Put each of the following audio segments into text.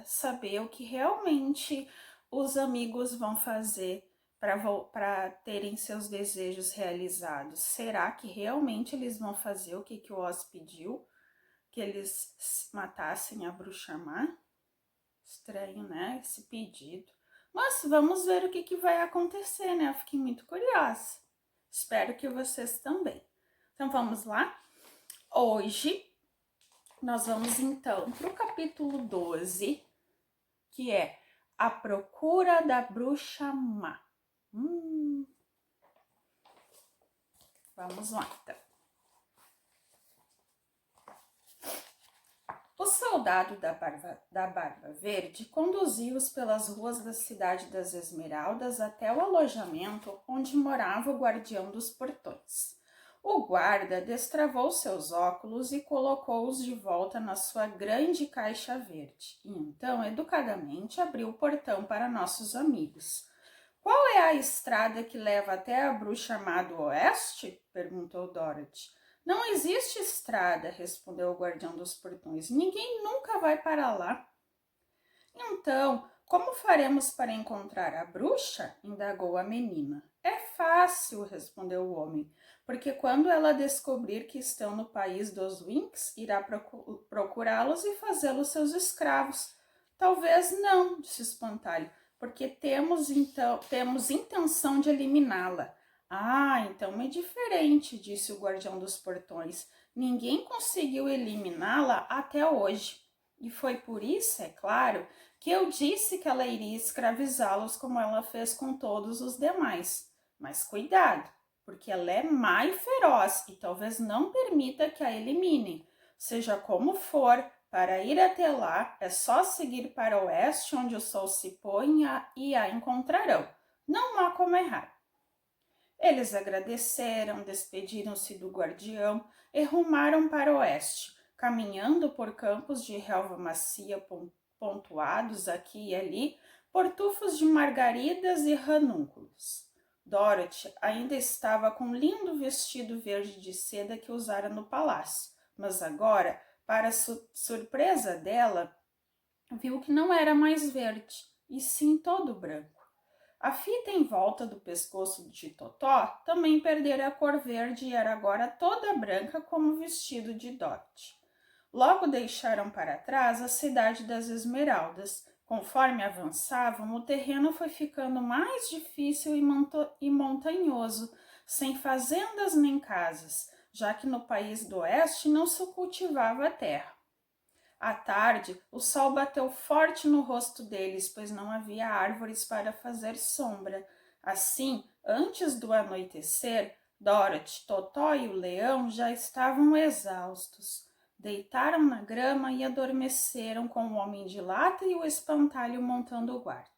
queria saber o que realmente os amigos vão fazer para terem seus desejos realizados. Será que realmente eles vão fazer o que o Oz pediu? Que eles matassem a bruxa má? Estranho, né? Esse pedido. Mas vamos ver o que vai acontecer, né? Eu fiquei muito curiosa. Espero que vocês também. Então vamos lá? Hoje nós vamos então para o capítulo 12, que é A Procura da Bruxa Má. Vamos lá então. O soldado da Barba Verde conduziu-os pelas ruas da cidade das Esmeraldas até o alojamento onde morava o guardião dos portões. O guarda destravou seus óculos e colocou-os de volta na sua grande caixa verde, e então, educadamente, abriu o portão para nossos amigos. Qual é a estrada que leva até a Bruxa Má do Oeste? Perguntou Dorothy. Não existe estrada, respondeu o guardião dos portões. Ninguém nunca vai para lá. Então, como faremos para encontrar a bruxa? Indagou a menina. É fácil, respondeu o homem, porque quando ela descobrir que estão no país dos Winks, irá procurá-los e fazê-los seus escravos. Talvez não, disse o espantalho, porque temos intenção de eliminá-la. Ah, então é diferente, disse o guardião dos portões. Ninguém conseguiu eliminá-la até hoje. E foi por isso, é claro, que eu disse que ela iria escravizá-los como ela fez com todos os demais. Mas cuidado, porque ela é má e feroz e talvez não permita que a eliminem. Seja como for, para ir até lá é só seguir para o oeste, onde o sol se põe e a encontrarão. Não há como errar. Eles agradeceram, despediram-se do guardião e rumaram para o oeste, caminhando por campos de relva macia pontuados aqui e ali por tufos de margaridas e ranúnculos. Dorothy ainda estava com um lindo vestido verde de seda que usara no palácio, mas agora, para surpresa dela, viu que não era mais verde, e sim todo branco. A fita em volta do pescoço de Totó também perdera a cor verde e era agora toda branca como o vestido de Dot. Logo deixaram para trás a cidade das Esmeraldas. Conforme avançavam, o terreno foi ficando mais difícil e montanhoso, sem fazendas nem casas, já que no país do oeste não se cultivava a terra. À tarde, o sol bateu forte no rosto deles, pois não havia árvores para fazer sombra. Assim, antes do anoitecer, Dorothy, Totó e o leão já estavam exaustos. Deitaram na grama e adormeceram com o homem de lata e o espantalho montando o guarda.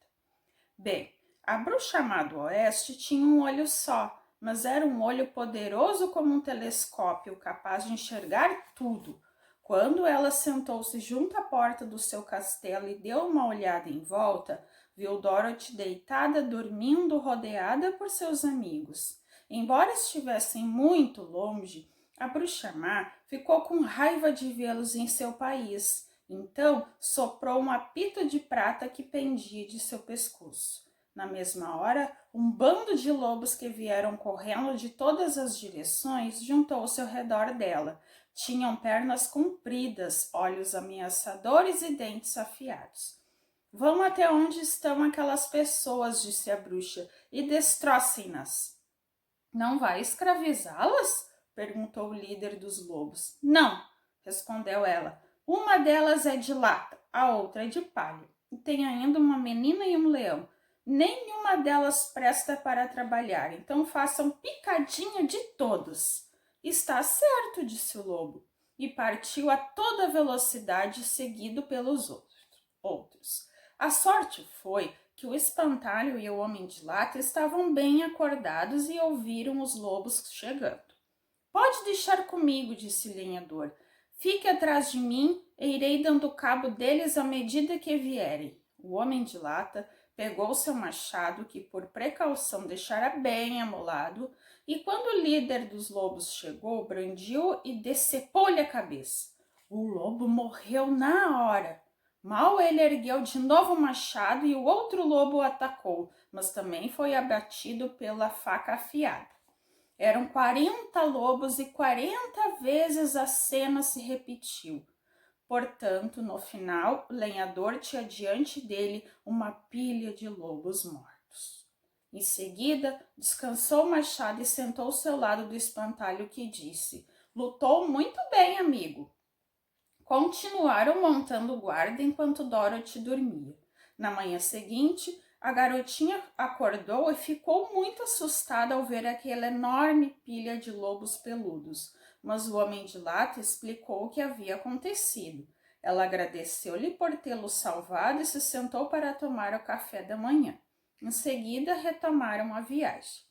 Bem, a bruxa má do oeste tinha um olho só, mas era um olho poderoso como um telescópio, capaz de enxergar tudo. Quando ela sentou-se junto à porta do seu castelo e deu uma olhada em volta, viu Dorothy deitada, dormindo, rodeada por seus amigos. Embora estivessem muito longe, a bruxa má ficou com raiva de vê-los em seu país. Então soprou um apito de prata que pendia de seu pescoço. Na mesma hora, um bando de lobos que vieram correndo de todas as direções juntou-se ao redor dela. Tinham pernas compridas, olhos ameaçadores e dentes afiados. Vão até onde estão aquelas pessoas, disse a bruxa, e destrocem-nas. Não vai escravizá-las? Perguntou o líder dos lobos. Não, respondeu ela. Uma delas é de lata, a outra é de palha. E tem ainda uma menina e um leão. Nenhuma delas presta para trabalhar, então façam picadinha de todos. Está certo, disse o lobo, e partiu a toda velocidade, seguido pelos outros. A sorte foi que o espantalho e o homem de lata estavam bem acordados e ouviram os lobos chegando. Pode deixar comigo, disse o lenhador. Fique atrás de mim e irei dando cabo deles à medida que vierem. O homem de lata pegou seu machado, que por precaução deixara bem amolado, e quando o líder dos lobos chegou, brandiu e decepou-lhe a cabeça. O lobo morreu na hora. Mal ele ergueu de novo o machado e o outro lobo o atacou, mas também foi abatido pela faca afiada. Eram 40 lobos e 40 vezes a cena se repetiu. Portanto, no final, o lenhador tinha diante dele uma pilha de lobos mortos. Em seguida, descansou o machado e sentou-se ao lado do espantalho, que disse: "Lutou muito bem, amigo." Continuaram montando guarda enquanto Dorothy dormia. Na manhã seguinte, a garotinha acordou e ficou muito assustada ao ver aquela enorme pilha de lobos peludos, mas o homem de lata explicou o que havia acontecido. Ela agradeceu-lhe por tê-lo salvado e se sentou para tomar o café da manhã. Em seguida, retomaram a viagem.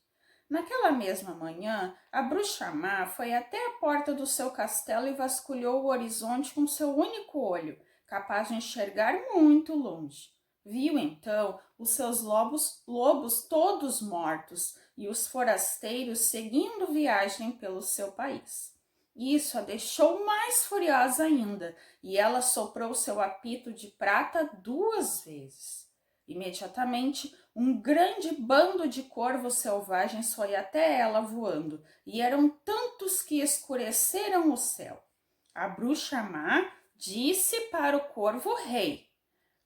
Naquela mesma manhã, a bruxa má foi até a porta do seu castelo e vasculhou o horizonte com seu único olho, capaz de enxergar muito longe. Viu então os seus lobos todos mortos e os forasteiros seguindo viagem pelo seu país. Isso a deixou mais furiosa ainda, e ela soprou seu apito de prata 2 vezes. Imediatamente, um grande bando de corvos selvagens foi até ela voando, e eram tantos que escureceram o céu. A bruxa má disse para o corvo-rei: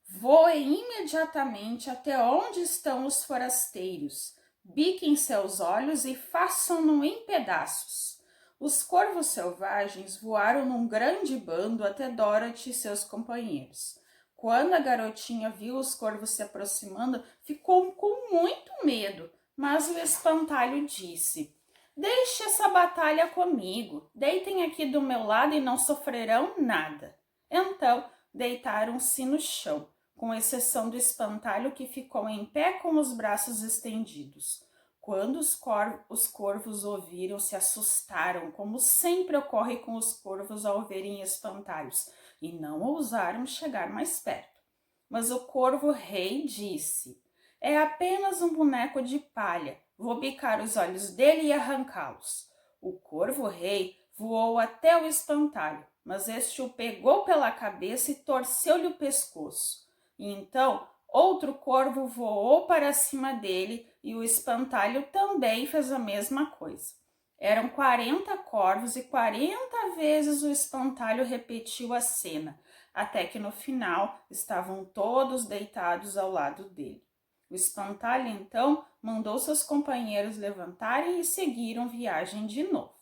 "Voe imediatamente até onde estão os forasteiros, biquem seus olhos e façam-no em pedaços." Os corvos selvagens voaram num grande bando até Dorothy e seus companheiros. Quando a garotinha viu os corvos se aproximando, ficou com muito medo, mas o espantalho disse: "Deixe essa batalha comigo, deitem aqui do meu lado e não sofrerão nada." Então, deitaram-se no chão, com exceção do espantalho, que ficou em pé com os braços estendidos. Quando os corvos ouviram, se assustaram, como sempre ocorre com os corvos ao verem espantalhos, e não ousaram chegar mais perto. Mas o corvo-rei disse: "É apenas um boneco de palha. Vou bicar os olhos dele e arrancá-los." O corvo-rei voou até o espantalho, mas este o pegou pela cabeça e torceu-lhe o pescoço. E então outro corvo voou para cima dele e o espantalho também fez a mesma coisa. Eram 40 corvos e 40 vezes o espantalho repetiu a cena, até que no final estavam todos deitados ao lado dele. O espantalho então mandou seus companheiros levantarem e seguiram viagem de novo.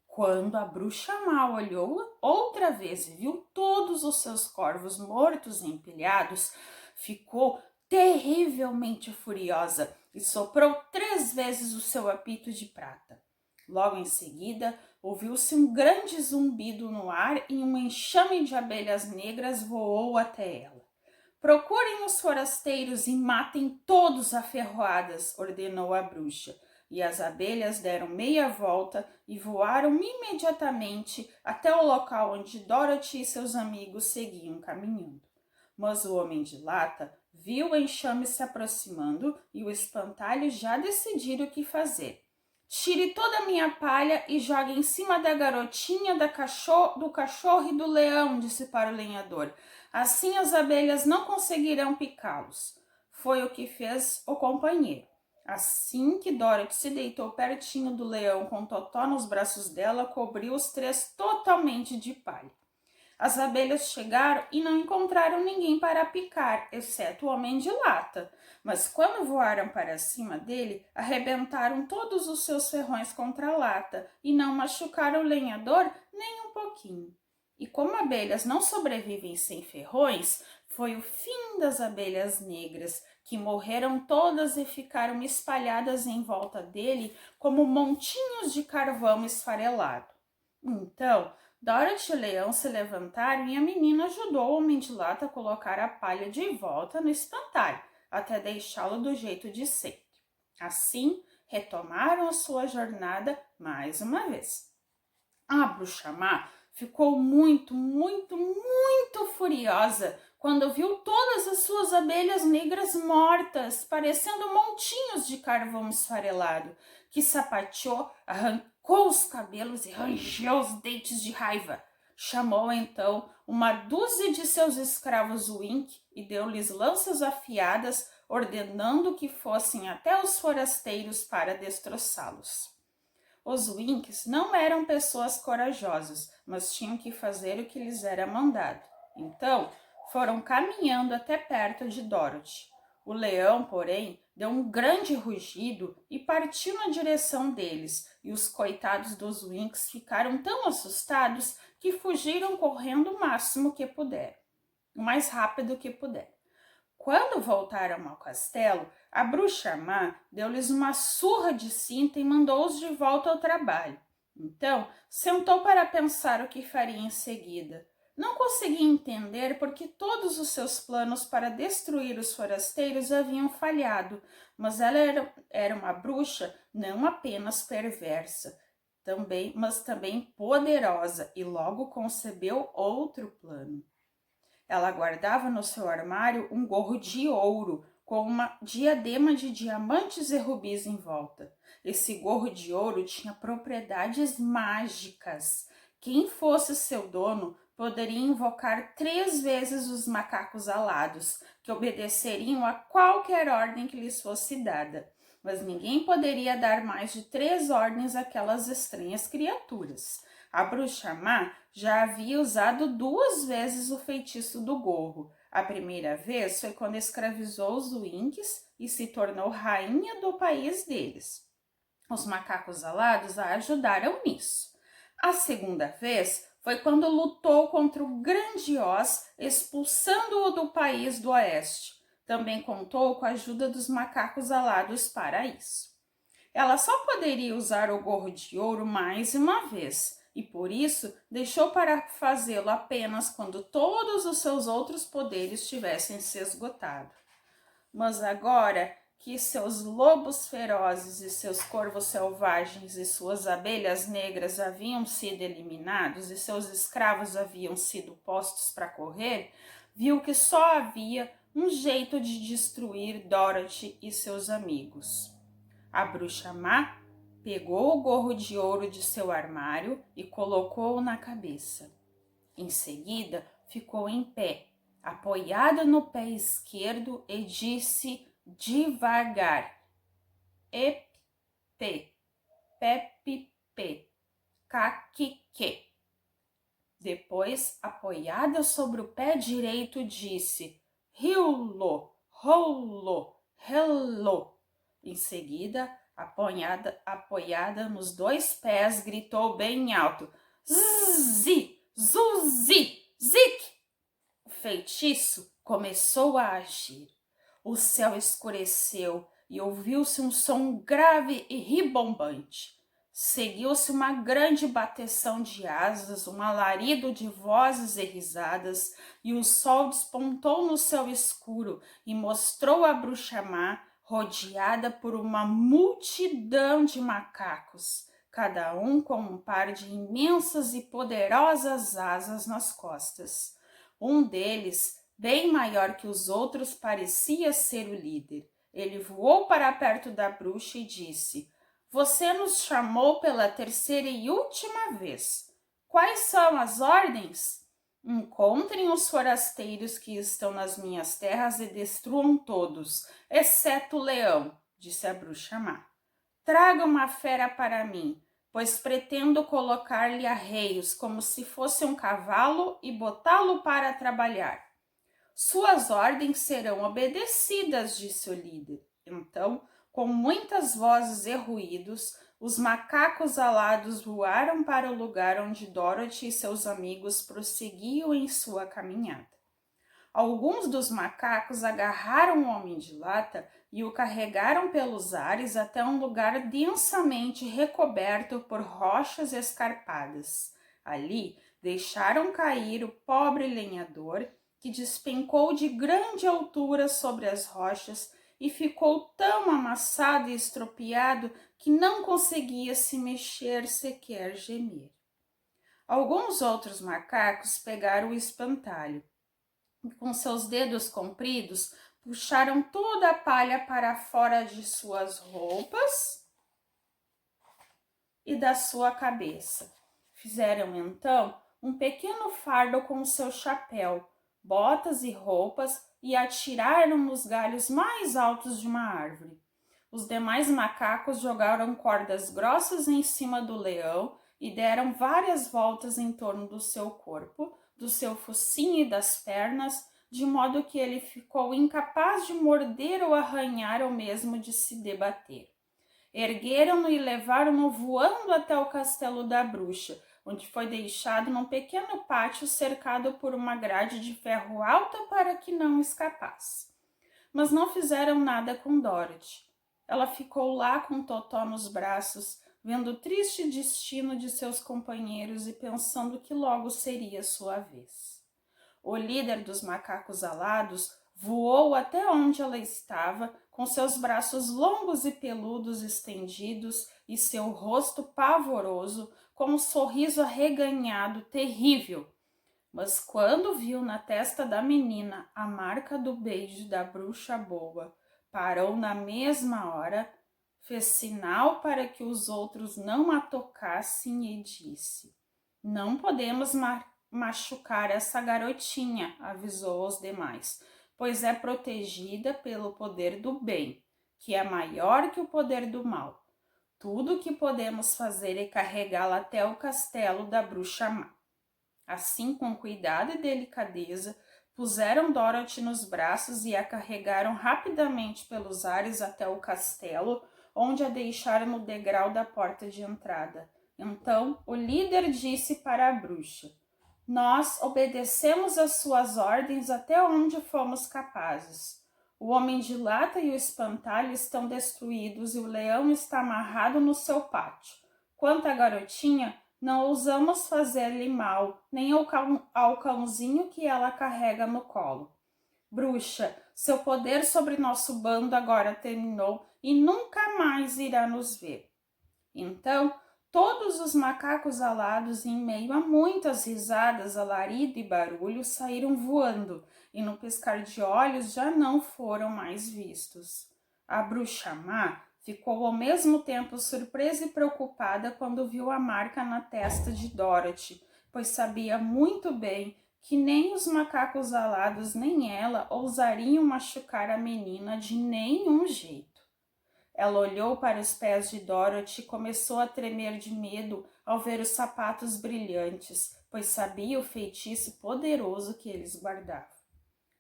Quando a bruxa má olhou outra vez e viu todos os seus corvos mortos e empilhados, ficou terrivelmente furiosa e soprou 3 vezes o seu apito de prata. Logo em seguida, ouviu-se um grande zumbido no ar e um enxame de abelhas negras voou até ela. "Procurem os forasteiros e matem todos a ferroadas", ordenou a bruxa. E as abelhas deram meia volta e voaram imediatamente até o local onde Dorothy e seus amigos seguiam caminhando. Mas o homem de lata viu o enxame se aproximando e o espantalho já decidiram o que fazer. "Tire toda a minha palha e jogue em cima da garotinha, do cachorro e do leão", disse para o lenhador. "Assim as abelhas não conseguirão picá-los." Foi o que fez o companheiro. Assim que Dorothy se deitou pertinho do leão com Totó nos braços dela, cobriu os 3 totalmente de palha. As abelhas chegaram e não encontraram ninguém para picar, exceto o homem de lata. Mas quando voaram para cima dele, arrebentaram todos os seus ferrões contra a lata e não machucaram o lenhador nem um pouquinho. E como abelhas não sobrevivem sem ferrões, foi o fim das abelhas negras, que morreram todas e ficaram espalhadas em volta dele como montinhos de carvão esfarelado. Então, Dorothy e o leão se levantaram e a menina ajudou o homem de lata a colocar a palha de volta no espantalho, até deixá-lo do jeito de sempre. Assim, retomaram a sua jornada mais uma vez. A bruxa má ficou muito furiosa quando viu todas as suas abelhas negras mortas, parecendo montinhos de carvão esfarelado, que sapateou, arrancou os cabelos e rangeu os dentes de raiva. Chamou então uma dúzia de seus escravos Wink e deu-lhes lanças afiadas, ordenando que fossem até os forasteiros para destroçá-los. Os Winks não eram pessoas corajosas, mas tinham que fazer o que lhes era mandado. Então, foram caminhando até perto de Dorothy. O leão, porém, deu um grande rugido e partiu na direção deles, e os coitados dos Winks ficaram tão assustados que fugiram correndo o máximo que puderam, o mais rápido que puderam. Quando voltaram ao castelo, a bruxa má deu-lhes uma surra de cinta e mandou-os de volta ao trabalho. Então, sentou para pensar o que faria em seguida. Não conseguia entender porque todos os seus planos para destruir os forasteiros haviam falhado, mas ela era uma bruxa não apenas perversa, mas também poderosa, e logo concebeu outro plano. Ela guardava no seu armário um gorro de ouro com uma diadema de diamantes e rubis em volta. Esse gorro de ouro tinha propriedades mágicas. Quem fosse seu dono poderia invocar 3 vezes os macacos alados, que obedeceriam a qualquer ordem que lhes fosse dada. Mas ninguém poderia dar mais de 3 ordens àquelas estranhas criaturas. A bruxa má já havia usado 2 vezes o feitiço do gorro. A primeira vez foi quando escravizou os Winks e se tornou rainha do país deles. Os macacos alados a ajudaram nisso. A segunda vez foi quando lutou contra o Grande Oz, expulsando-o do país do oeste. Também contou com a ajuda dos macacos alados para isso. Ela só poderia usar o gorro de ouro mais uma vez, e por isso deixou para fazê-lo apenas quando todos os seus outros poderes tivessem se esgotado. Mas agora que seus lobos ferozes e seus corvos selvagens e suas abelhas negras haviam sido eliminados e seus escravos haviam sido postos para correr, viu que só havia um jeito de destruir Dorothy e seus amigos. A bruxa má pegou o gorro de ouro de seu armário e colocou-o na cabeça. Em seguida, ficou em pé, apoiada no pé esquerdo, e disse devagar: Epe, pepipe, caquique. Depois, apoiada sobre o pé direito, disse: Riulo, rolo, hello. Em seguida, apoiada nos 2 pés, gritou bem alto: Zi, zuzi, zic! O feitiço começou a agir. O céu escureceu e ouviu-se um som grave e ribombante. Seguiu-se uma grande bateção de asas, um alarido de vozes e risadas, e o sol despontou no céu escuro e mostrou a bruxa má rodeada por uma multidão de macacos, cada um com um par de imensas e poderosas asas nas costas. Um deles, bem maior que os outros, parecia ser o líder. Ele voou para perto da bruxa e disse: Você nos chamou pela 3ª e última vez. Quais são as ordens? Encontrem os forasteiros que estão nas minhas terras e destruam todos, exceto o leão, disse a bruxa má. Traga uma fera para mim, pois pretendo colocar-lhe arreios como se fosse um cavalo e botá-lo para trabalhar. Suas ordens serão obedecidas, disse o líder. Então, com muitas vozes e ruídos, os macacos alados voaram para o lugar onde Dorothy e seus amigos prosseguiam em sua caminhada. Alguns dos macacos agarraram o homem de lata e o carregaram pelos ares até um lugar densamente recoberto por rochas escarpadas. Ali, deixaram cair o pobre lenhador, que despencou de grande altura sobre as rochas e ficou tão amassado e estropiado que não conseguia se mexer, sequer gemer. Alguns outros macacos pegaram o espantalho e, com seus dedos compridos, puxaram toda a palha para fora de suas roupas e da sua cabeça. Fizeram então um pequeno fardo com seu chapéu, botas e roupas e atiraram nos galhos mais altos de uma árvore. Os demais macacos jogaram cordas grossas em cima do leão e deram várias voltas em torno do seu corpo, do seu focinho e das pernas, de modo que ele ficou incapaz de morder ou arranhar ou mesmo de se debater. Ergueram-no e levaram-no voando até o castelo da bruxa, onde foi deixado num pequeno pátio cercado por uma grade de ferro alta para que não escapasse. Mas não fizeram nada com Dorothy. Ela ficou lá com Totó nos braços, vendo o triste destino de seus companheiros e pensando que logo seria sua vez. O líder dos macacos alados voou até onde ela estava, com seus braços longos e peludos estendidos e seu rosto pavoroso, com um sorriso arreganhado terrível. Mas quando viu na testa da menina a marca do beijo da bruxa boa, parou na mesma hora, fez sinal para que os outros não a tocassem e disse: "Não podemos machucar essa garotinha", avisou os demais, "pois é protegida pelo poder do bem, que é maior que o poder do mal. Tudo o que podemos fazer é carregá-la até o castelo da bruxa má." Assim, com cuidado e delicadeza, puseram Dorothy nos braços e a carregaram rapidamente pelos ares até o castelo, onde a deixaram no degrau da porta de entrada. Então, o líder disse para a bruxa: "Nós obedecemos às suas ordens até onde fomos capazes. O homem de lata e o espantalho estão destruídos e o leão está amarrado no seu pátio. Quanto à garotinha, não ousamos fazer-lhe mal, nem ao cãozinho que ela carrega no colo. Bruxa, seu poder sobre nosso bando agora terminou e nunca mais irá nos ver." Então, todos os macacos alados, em meio a muitas risadas, alarido e barulho, saíram voando e no piscar de olhos já não foram mais vistos. A bruxa má ficou ao mesmo tempo surpresa e preocupada quando viu a marca na testa de Dorothy, pois sabia muito bem que nem os macacos alados nem ela ousariam machucar a menina de nenhum jeito. Ela olhou para os pés de Dorothy e começou a tremer de medo ao ver os sapatos brilhantes, pois sabia o feitiço poderoso que eles guardavam.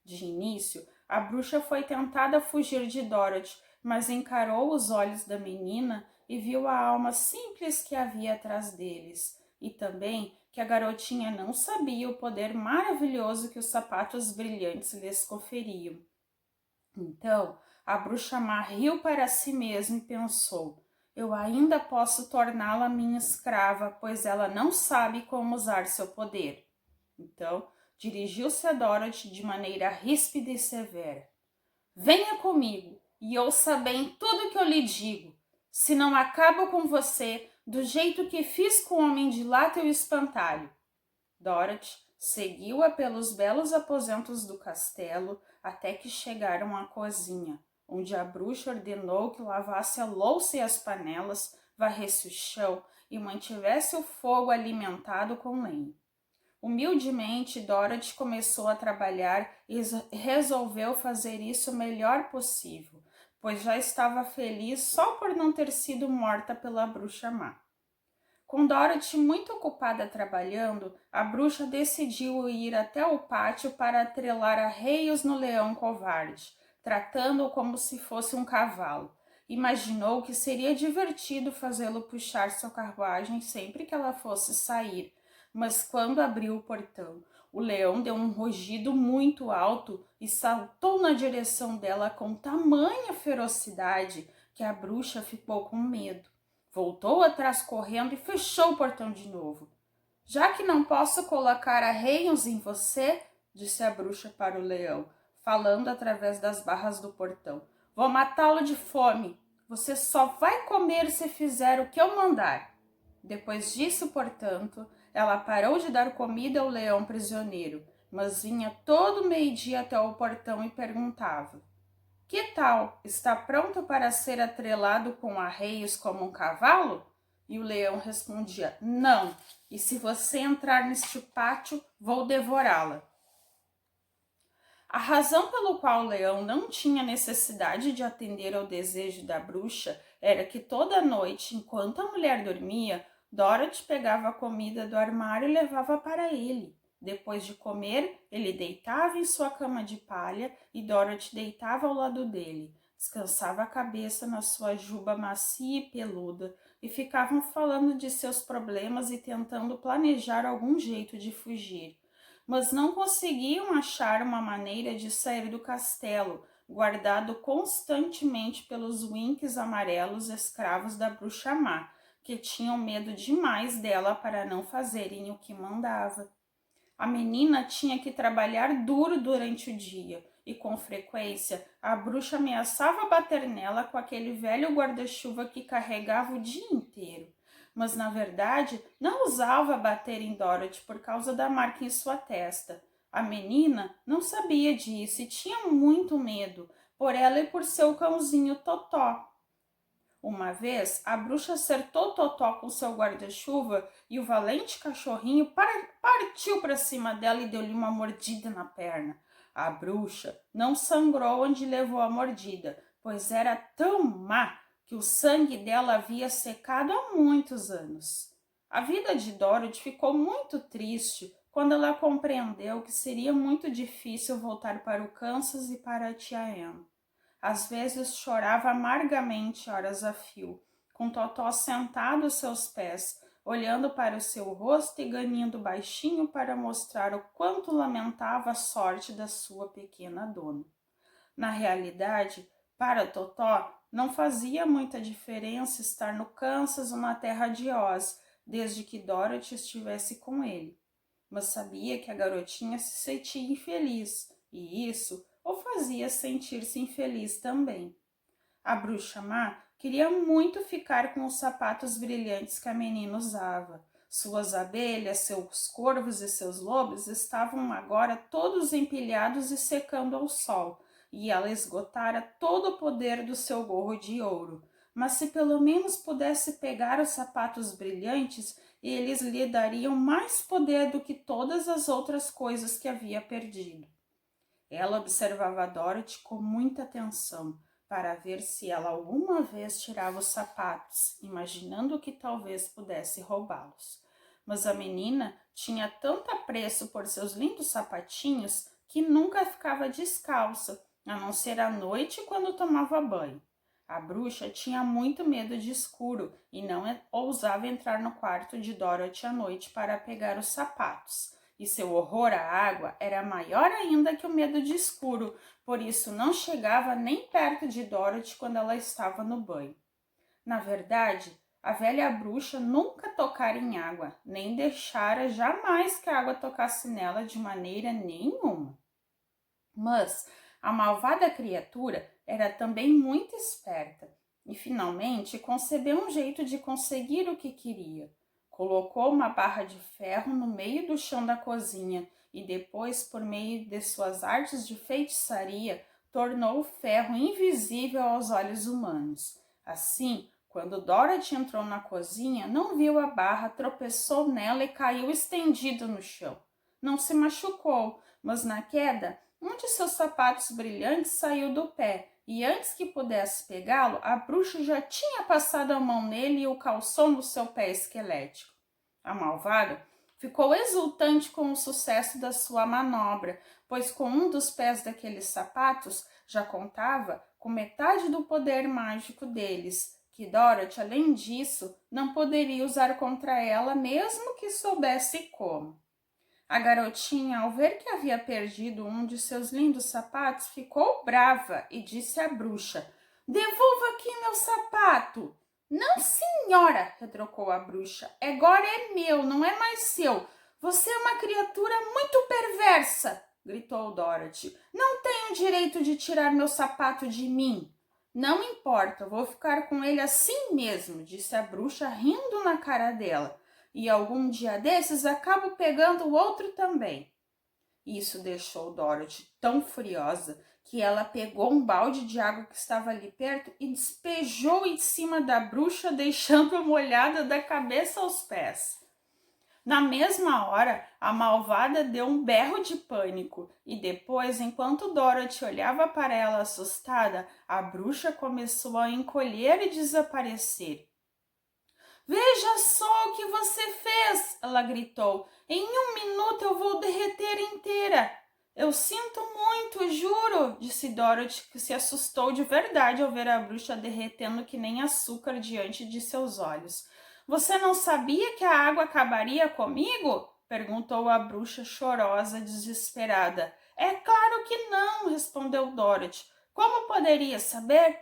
De início, a bruxa foi tentada fugir de Dorothy, mas encarou os olhos da menina e viu a alma simples que havia atrás deles, e também que a garotinha não sabia o poder maravilhoso que os sapatos brilhantes lhes conferiam. Então, a bruxa má riu para si mesma e pensou: "Eu ainda posso torná-la minha escrava, pois ela não sabe como usar seu poder." Então, dirigiu-se a Dorothy de maneira ríspida e severa: "Venha comigo e ouça bem tudo o que eu lhe digo. Se não acabo com você do jeito que fiz com o homem de lata e o espantalho." Dorothy seguiu-a pelos belos aposentos do castelo até que chegaram à cozinha, onde a bruxa ordenou que lavasse a louça e as panelas, varresse o chão e mantivesse o fogo alimentado com lenha. Humildemente, Dorothy começou a trabalhar e resolveu fazer isso o melhor possível, pois já estava feliz só por não ter sido morta pela bruxa má. Com Dorothy muito ocupada trabalhando, a bruxa decidiu ir até o pátio para atrelar arreios no leão covarde, tratando-o como se fosse um cavalo. Imaginou que seria divertido fazê-lo puxar sua carruagem sempre que ela fosse sair, mas quando abriu o portão, o leão deu um rugido muito alto e saltou na direção dela com tamanha ferocidade que a bruxa ficou com medo. Voltou atrás correndo e fechou o portão de novo. "Já que não posso colocar arreios em você", disse a bruxa para o leão, falando através das barras do portão, "vou matá-lo de fome. Você só vai comer se fizer o que eu mandar." Depois disso, portanto, ela parou de dar comida ao leão prisioneiro, mas vinha todo meio-dia até o portão e perguntava: "Que tal? Está pronto para ser atrelado com arreios como um cavalo?" E o leão respondia: não, e se você entrar neste pátio, vou devorá-la. A razão pelo qual o leão não tinha necessidade de atender ao desejo da bruxa era que toda noite, enquanto a mulher dormia, Dorothy pegava a comida do armário e levava para ele. Depois de comer, ele deitava em sua cama de palha e Dorothy deitava ao lado dele. Descansava a cabeça na sua juba macia e peluda e ficavam falando de seus problemas e tentando planejar algum jeito de fugir. Mas não conseguiam achar uma maneira de sair do castelo, guardado constantemente pelos Winks amarelos escravos da bruxa má, que tinham medo demais dela para não fazerem o que mandava. A menina tinha que trabalhar duro durante o dia e, com frequência, a bruxa ameaçava bater nela com aquele velho guarda-chuva que carregava o dia inteiro. Mas, na verdade, não usava bater em Dorothy por causa da marca em sua testa. A menina não sabia disso e tinha muito medo, por ela e por seu cãozinho Totó. Uma vez, a bruxa acertou Totó com seu guarda-chuva e o valente cachorrinho partiu para cima dela e deu-lhe uma mordida na perna. A bruxa não sangrou onde levou a mordida, pois era tão má que o sangue dela havia secado há muitos anos. A vida de Dorothy ficou muito triste quando ela compreendeu que seria muito difícil voltar para o Kansas e para a tia Anne. Às vezes chorava amargamente horas a fio, com Totó sentado aos seus pés, olhando para o seu rosto e ganindo baixinho para mostrar o quanto lamentava a sorte da sua pequena dona. Na realidade, para Totó, não fazia muita diferença estar no Kansas ou na terra de Oz, desde que Dorothy estivesse com ele. Mas sabia que a garotinha se sentia infeliz, e isso o fazia sentir-se infeliz também. A bruxa má queria muito ficar com os sapatos brilhantes que a menina usava. Suas abelhas, seus corvos e seus lobos estavam agora todos empilhados e secando ao sol, e ela esgotara todo o poder do seu gorro de ouro. Mas se pelo menos pudesse pegar os sapatos brilhantes, eles lhe dariam mais poder do que todas as outras coisas que havia perdido. Ela observava Dorothy com muita atenção, para ver se ela alguma vez tirava os sapatos, imaginando que talvez pudesse roubá-los. Mas a menina tinha tanto apreço por seus lindos sapatinhos que nunca ficava descalça, a não ser à noite quando tomava banho. A bruxa tinha muito medo de escuro e não ousava entrar no quarto de Dorothy à noite para pegar os sapatos. E seu horror à água era maior ainda que o medo de escuro, por isso não chegava nem perto de Dorothy quando ela estava no banho. Na verdade, a velha bruxa nunca tocara em água, nem deixara jamais que a água tocasse nela de maneira nenhuma. Mas a malvada criatura era também muito esperta e finalmente concebeu um jeito de conseguir o que queria. Colocou uma barra de ferro no meio do chão da cozinha e depois, por meio de suas artes de feitiçaria, tornou o ferro invisível aos olhos humanos. Assim, quando Dorothy entrou na cozinha, não viu a barra, tropeçou nela e caiu estendido no chão. Não se machucou, mas na queda, um de seus sapatos brilhantes saiu do pé e antes que pudesse pegá-lo, a bruxa já tinha passado a mão nele e o calçou no seu pé esquelético. A malvada ficou exultante com o sucesso da sua manobra, pois com um dos pés daqueles sapatos já contava com metade do poder mágico deles, que Dorothy, além disso, não poderia usar contra ela mesmo que soubesse como. A garotinha, ao ver que havia perdido um de seus lindos sapatos, ficou brava e disse à bruxa: "Devolva aqui meu sapato!" "Não, senhora!" retrucou a bruxa. "Agora é meu, não é mais seu. Você é uma criatura muito perversa!" gritou Dorothy. "Não tenho direito de tirar meu sapato de mim." "Não importa, vou ficar com ele assim mesmo", disse a bruxa, rindo na cara dela. "E algum dia desses acabo pegando o outro também." Isso deixou Dorothy tão furiosa que ela pegou um balde de água que estava ali perto e despejou em cima da bruxa, deixando-a molhada da cabeça aos pés. Na mesma hora, a malvada deu um berro de pânico e depois, enquanto Dorothy olhava para ela assustada, a bruxa começou a encolher e desaparecer. Veja só o que você fez, ela gritou. Em 1 minuto eu vou derreter inteira. Eu sinto muito, juro, disse Dorothy, que se assustou de verdade ao ver a bruxa derretendo que nem açúcar diante de seus olhos. Você não sabia que a água acabaria comigo? Perguntou a bruxa chorosa, desesperada. É claro que não, respondeu Dorothy. Como poderia saber?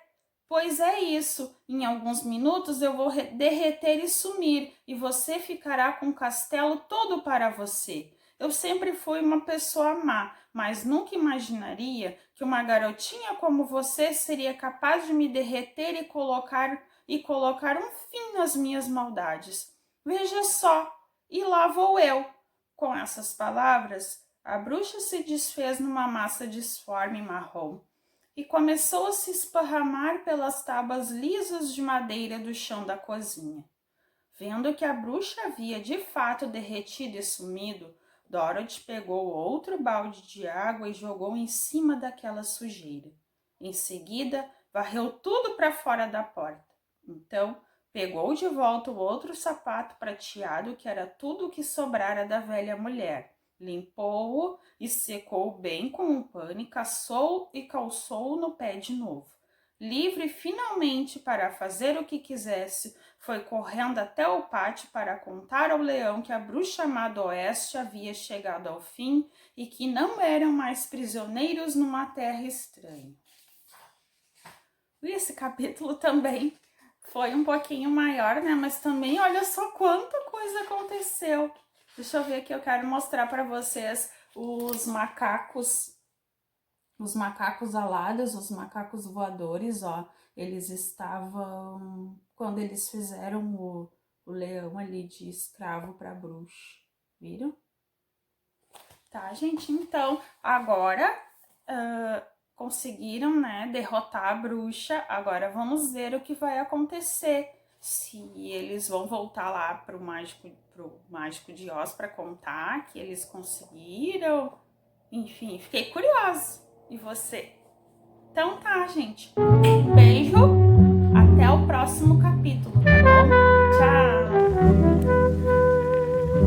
Pois é isso, em alguns minutos eu vou derreter e sumir, e você ficará com o castelo todo para você. Eu sempre fui uma pessoa má, mas nunca imaginaria que uma garotinha como você seria capaz de me derreter e colocar um fim nas minhas maldades. Veja só, e lá vou eu. Com essas palavras, a bruxa se desfez numa massa disforme marrom e começou a se esparramar pelas tábuas lisas de madeira do chão da cozinha. Vendo que a bruxa havia de fato derretido e sumido, Dorothy pegou outro balde de água e jogou em cima daquela sujeira. Em seguida, varreu tudo para fora da porta. Então, pegou de volta o outro sapato prateado, que era tudo o que sobrara da velha mulher. Limpou-o e secou bem com um pano e calçou-o no pé de novo. Livre finalmente para fazer o que quisesse, foi correndo até o pátio para contar ao leão que a bruxa má do oeste havia chegado ao fim e que não eram mais prisioneiros numa terra estranha. E esse capítulo também foi um pouquinho maior, né? Mas também olha só quanta coisa aconteceu. Deixa eu ver aqui, eu quero mostrar para vocês os macacos alados, os macacos voadores, ó. Eles estavam, quando eles fizeram o leão ali de escravo para bruxa, viram? Tá, gente, então, agora conseguiram, né, derrotar a bruxa. Agora vamos ver o que vai acontecer. Se eles vão voltar lá pro mágico de Oz para contar que eles conseguiram. Enfim, fiquei curiosa. E você? Então tá, gente. Beijo. Até o próximo capítulo, tá bom? Tchau.